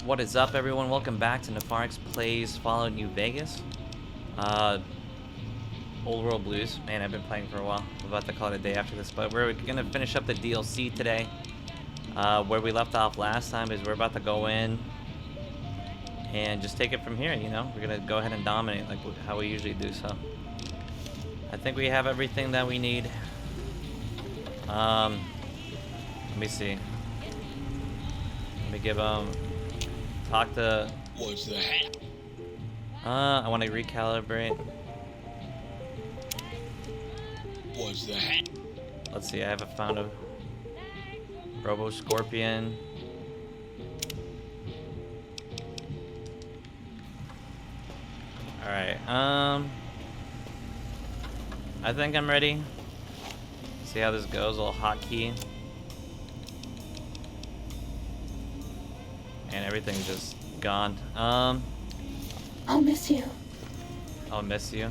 What is up, everyone? Welcome back to Nepharix Plays Fallout New Vegas. Old World Blues. Man, I've been playing for a while. I'm about to call it a day after this, but we're gonna finish up the DLC today. Where we left off last time is we're about to go in and just take it from here, you know? We're gonna go ahead and dominate like how we usually do, so. I think we have everything that we need. Let me see. Let me give talk to... What's that? I want to recalibrate. What's that? Let's see, I haven't found a Robo Scorpion. Alright, I think I'm ready. See how this goes, a little hotkey. And everything's just gone. I'll miss you. I'll miss you.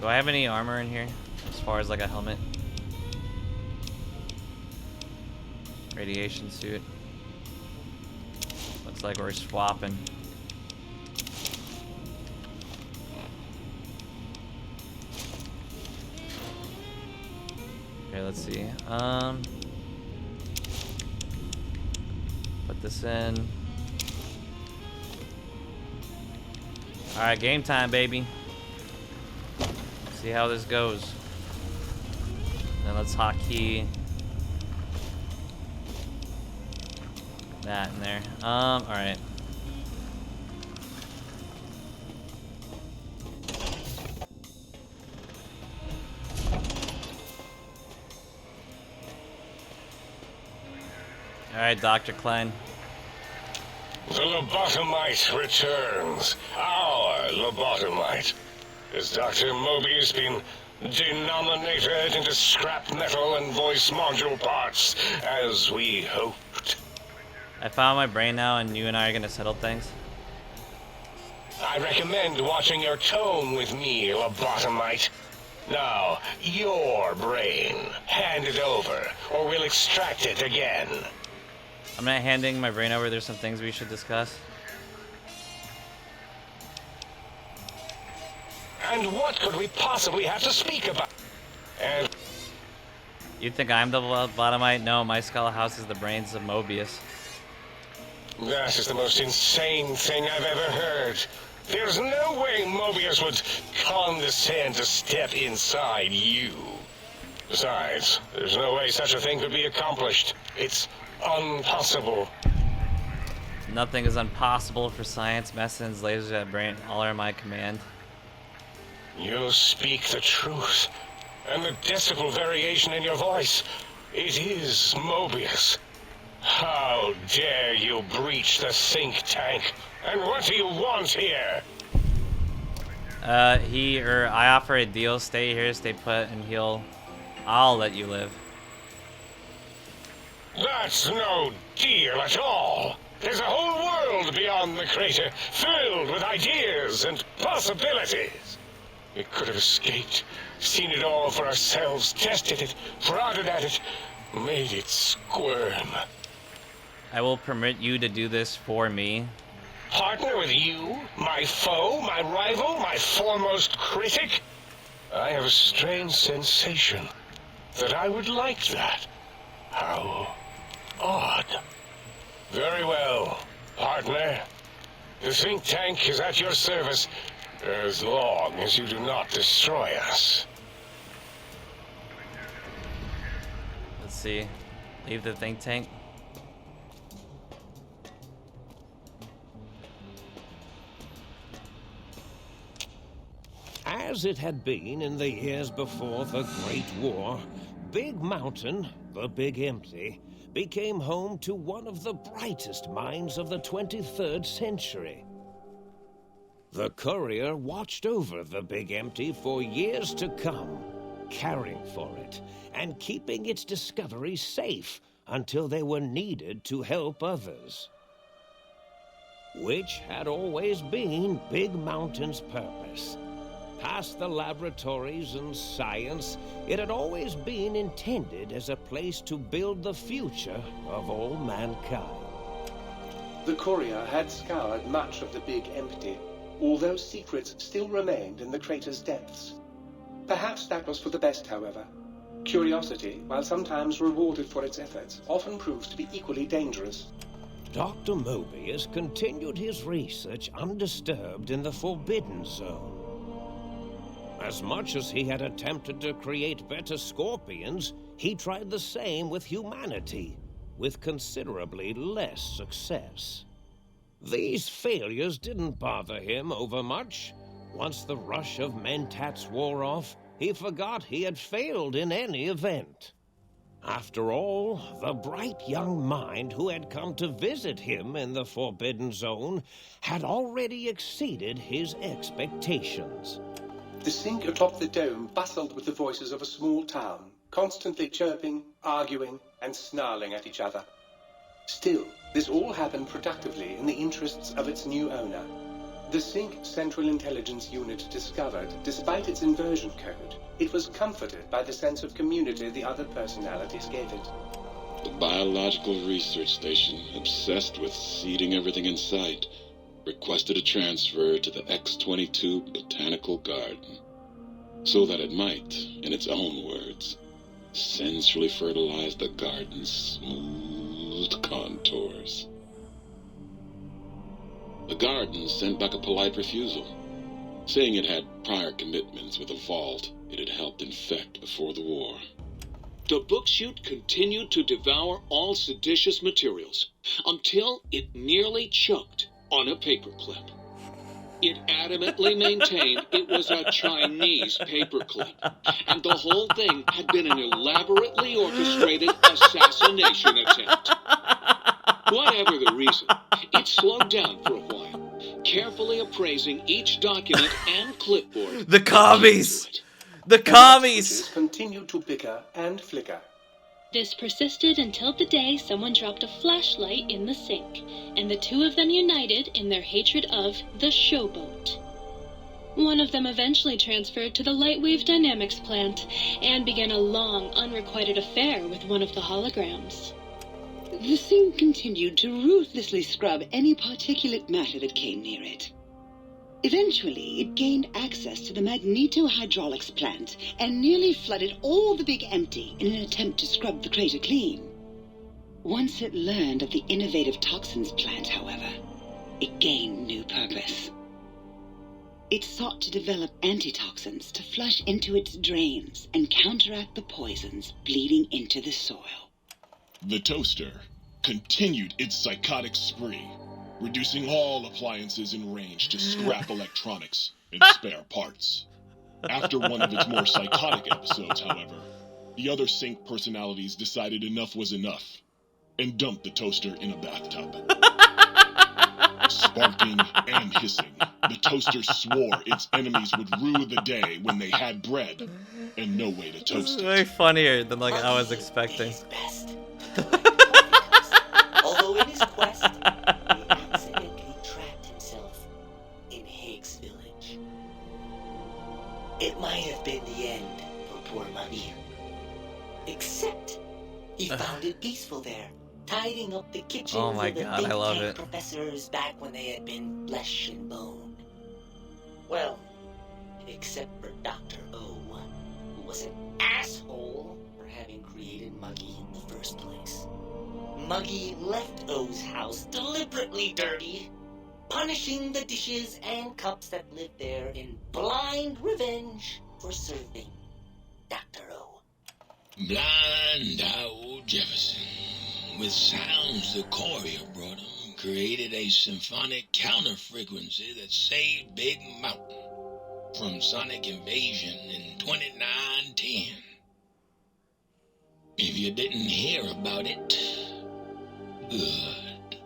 Do I have any armor in here? As far as like a helmet? Radiation suit. Looks like we're swapping. Okay, let's see. Put this in. Alright, game time, baby. See how this goes. Then let's hotkey that in there. Alright. Alright, Dr. Klein. The lobotomite returns. Our lobotomite. Has Dr. Mobius been denominated into scrap metal and voice module parts, as we hoped? I found my brain now, and you and I are gonna settle things. I recommend watching your tone with me, lobotomite. Now, your brain. Hand it over, or we'll extract it again. I'm not handing my brain over. There's some things we should discuss. And what could we possibly have to speak about? And You think I'm the lobotomite? No, my skull houses the brains of Mobius. that is the most insane thing I've ever heard. There's no way Mobius would condescend to step inside you. Besides, there's no way such a thing could be accomplished. It's impossible. Nothing is impossible for science. Medicines, lasers at brain, all are my command. You speak the truth. And the decibel variation in your voice, it is Mobius. How dare you breach the think tank? And what do you want here? I offer a deal. Stay here, stay put, and I'll let you live. That's no deal at all. There's a whole world beyond the crater, filled with ideas and possibilities. We could have escaped, seen it all for ourselves, tested it, prodded at it, made it squirm. I will permit you to do this for me. Partner with you? My foe? My rival? My foremost critic? I have a strange sensation that I would like that. How odd. Very well, partner. The think tank is at your service as long as you do not destroy us. Let's see. Leave the think tank. As it had been in the years before the Great War, Big Mountain, the Big Empty, became home to one of the brightest minds of the 23rd century. The courier watched over the Big Empty for years to come, caring for it and keeping its discoveries safe until they were needed to help others. Which had always been Big Mountain's purpose. Past the laboratories and science, it had always been intended as a place to build the future of all mankind. The courier had scoured much of the Big Empty, although secrets still remained in the crater's depths. Perhaps that was for the best, however. Curiosity, while sometimes rewarded for its efforts, often proves to be equally dangerous. Dr. Mobius continued his research undisturbed in the Forbidden Zone. As much as he had attempted to create better scorpions, he tried the same with humanity, with considerably less success. These failures didn't bother him overmuch. Once the rush of mentats wore off, he forgot he had failed in any event. After all, the bright young mind who had come to visit him in the Forbidden Zone had already exceeded his expectations. The sink atop the dome bustled with the voices of a small town, constantly chirping, arguing, and snarling at each other. Still, this all happened productively in the interests of its new owner. The Sync Central Intelligence Unit discovered, despite its inversion code, it was comforted by the sense of community the other personalities gave it. The biological research station, obsessed with seeding everything in sight, requested a transfer to the X-22 Botanical Garden, so that it might, in its own words, sensually fertilize the garden's smooth contours. The garden sent back a polite refusal, saying it had prior commitments with a vault it had helped infect before the war. The book chute continued to devour all seditious materials until it nearly choked on a paperclip. It adamantly maintained it was a Chinese paperclip, and the whole thing had been an elaborately orchestrated assassination attempt. Whatever the reason, it slowed down for a while, carefully appraising each document and clipboard. The commies! The commies! Continued to bicker and flicker. This persisted until the day someone dropped a flashlight in the sink, and the two of them united in their hatred of the showboat. One of them eventually transferred to the Lightwave Dynamics plant, and began a long, unrequited affair with one of the holograms. The sink continued to ruthlessly scrub any particulate matter that came near it. Eventually, it gained access to the magneto-hydraulics plant and nearly flooded all the Big Empty in an attempt to scrub the crater clean. Once it learned of the innovative toxins plant, however, it gained new purpose. It sought to develop antitoxins to flush into its drains and counteract the poisons bleeding into the soil. The toaster continued its psychotic spree, reducing all appliances in range to scrap electronics and spare parts. After one of its more psychotic episodes, however, the other Sync personalities decided enough was enough and dumped the toaster in a bathtub. Sparking and hissing, the toaster swore its enemies would rue the day when they had bread and no way to toast it. Way funnier than like I was expecting. Best. Although in his quest, he accidentally trapped himself in Higgs Village. It might have been the end for poor Muggy. Except he found it peaceful there, tidying up the kitchens Oh my of the God, big I love tank it. professors back when they had been flesh and bone. Well, except for Dr. O, who was an asshole for having created Muggy in the first place. Muggy left O's house deliberately dirty, punishing the dishes and cups that lived there in blind revenge for serving Dr. O. Blind old Jefferson, with sounds the courier brought him, created a symphonic counter-frequency that saved Big Mountain from sonic invasion in 2910. If you didn't hear about it, good.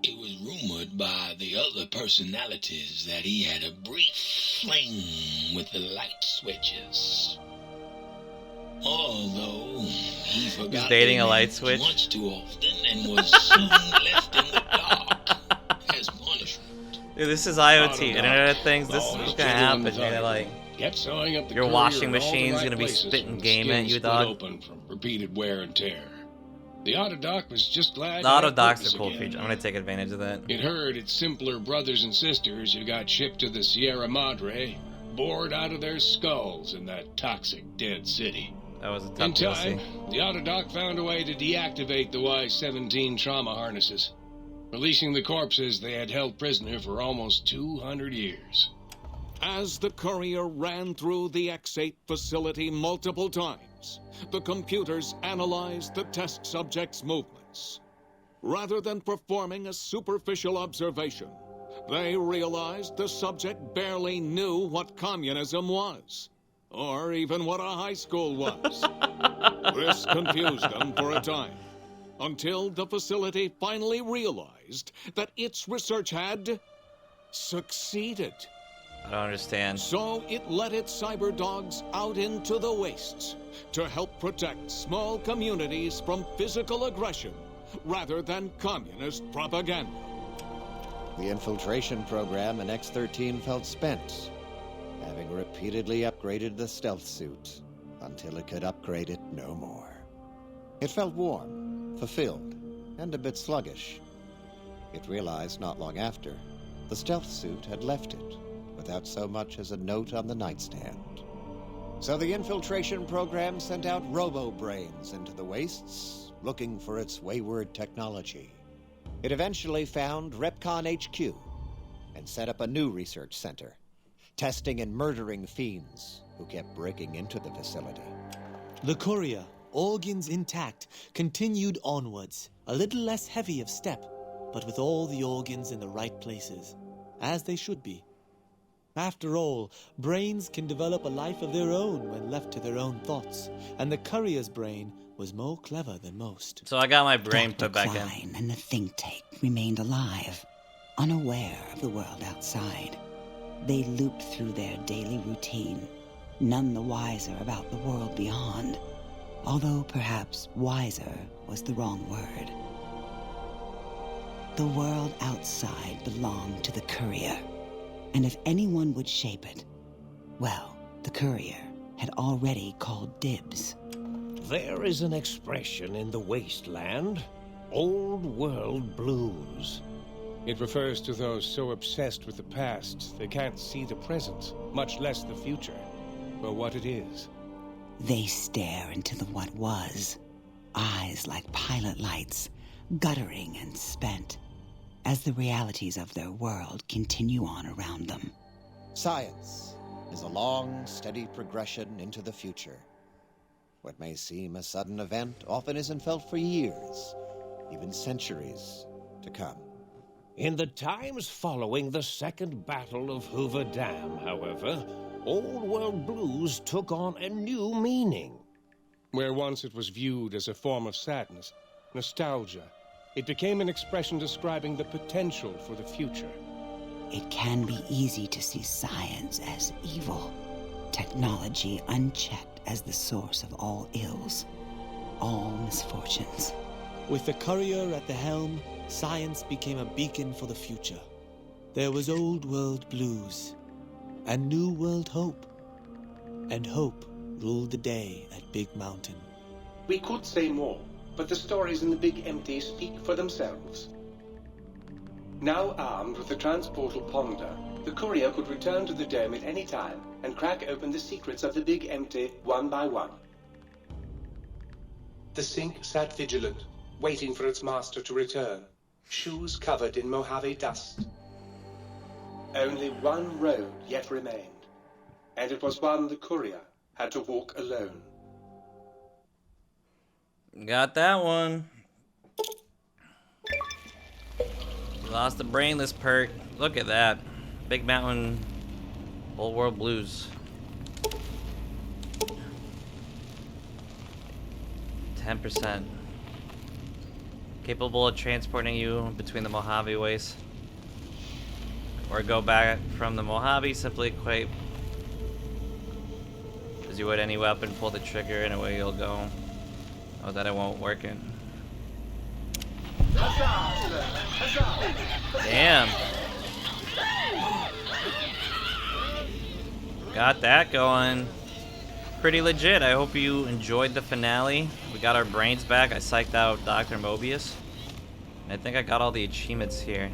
It was rumored by the other personalities that he had a brief fling with the light switches. Although he forgot He's dating their a light names switch. once too often and was soon left in the dark as punishment. Dude, this is IoT, Internet of Things. This is what's gonna happen, man. Like, Kept sewing up the your courier washing in all the machine's right gonna be places spitting when the game skin at you, split dog. open from repeated wear and tear. The Autodoc was just glad The to have Autodocs purpose are cool again. feature. I'm gonna take advantage of that. It heard its simpler brothers and sisters who got shipped to the Sierra Madre bored out of their skulls in that toxic dead city. That was a tough In DLC. time, the Autodoc found a way to deactivate the Y-17 trauma harnesses, releasing the corpses they had held prisoner for almost 200 years. As the courier ran through the X8 facility multiple times, the computers analyzed the test subject's movements. Rather than performing a superficial observation, they realized the subject barely knew what communism was, or even what a high school was. This confused them for a time, until the facility finally realized that its research had succeeded. I don't understand. So it let its cyber dogs out into the wastes to help protect small communities from physical aggression rather than communist propaganda. The infiltration program in X-13 felt spent, having repeatedly upgraded the stealth suit until it could upgrade it no more. It felt warm, fulfilled, and a bit sluggish. It realized not long after the stealth suit had left it without so much as a note on the nightstand. So the infiltration program sent out robo-brains into the wastes, looking for its wayward technology. It eventually found Repcon HQ and set up a new research center, testing and murdering fiends who kept breaking into the facility. The courier, organs intact, continued onwards, a little less heavy of step, but with all the organs in the right places, as they should be. After all, brains can develop a life of their own when left to their own thoughts, and the courier's brain was more clever than most. So I got my brain Dr. put back Klein in. and the think tank remained alive, unaware of the world outside. They looped through their daily routine, none the wiser about the world beyond, although perhaps wiser was the wrong word. The world outside belonged to the courier, and if anyone would shape it, well, the courier had already called dibs. There is an expression in the wasteland, old world blues. It refers to those so obsessed with the past they can't see the present, much less the future, for what it is. They stare into the what was, eyes like pilot lights, guttering and spent, as the realities of their world continue on around them. Science is a long, steady progression into the future. What may seem a sudden event often isn't felt for years, even centuries to come. In the times following the Second Battle of Hoover Dam, however, old world blues took on a new meaning. Where once it was viewed as a form of sadness, nostalgia, it became an expression describing the potential for the future. It can be easy to see science as evil, technology unchecked as the source of all ills, all misfortunes. With the courier at the helm, science became a beacon for the future. There was old world blues, and new world hope. And hope ruled the day at Big Mountain. We could say more, but the stories in the Big Empty speak for themselves. Now armed with the transportal Ponder, the courier could return to the dome at any time and crack open the secrets of the Big Empty one by one. The Sink sat vigilant, waiting for its master to return, shoes covered in Mojave dust. Only one road yet remained, and it was one the courier had to walk alone. Got that one. Lost the brainless perk. Look at that. Big Mountain, Old World Blues. 10%. Capable of transporting you between the Mojave Wastes. Or go back from the Mojave, simply equip as you would any weapon, pull the trigger and away you'll go. Oh, that it won't work in. Damn. Got that going. pretty legit. I hope you enjoyed the finale. We got our brains back. I psyched out Dr. Mobius. I think I got all the achievements here.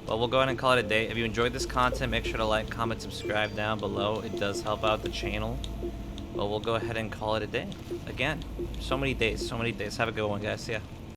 Well, we'll go ahead and call it a day. If you enjoyed this content, make sure to like, comment, subscribe down below. It does help out the channel. Well, we'll go ahead and call it a day. Again, so many days, so many days. Have a good one, guys. See ya.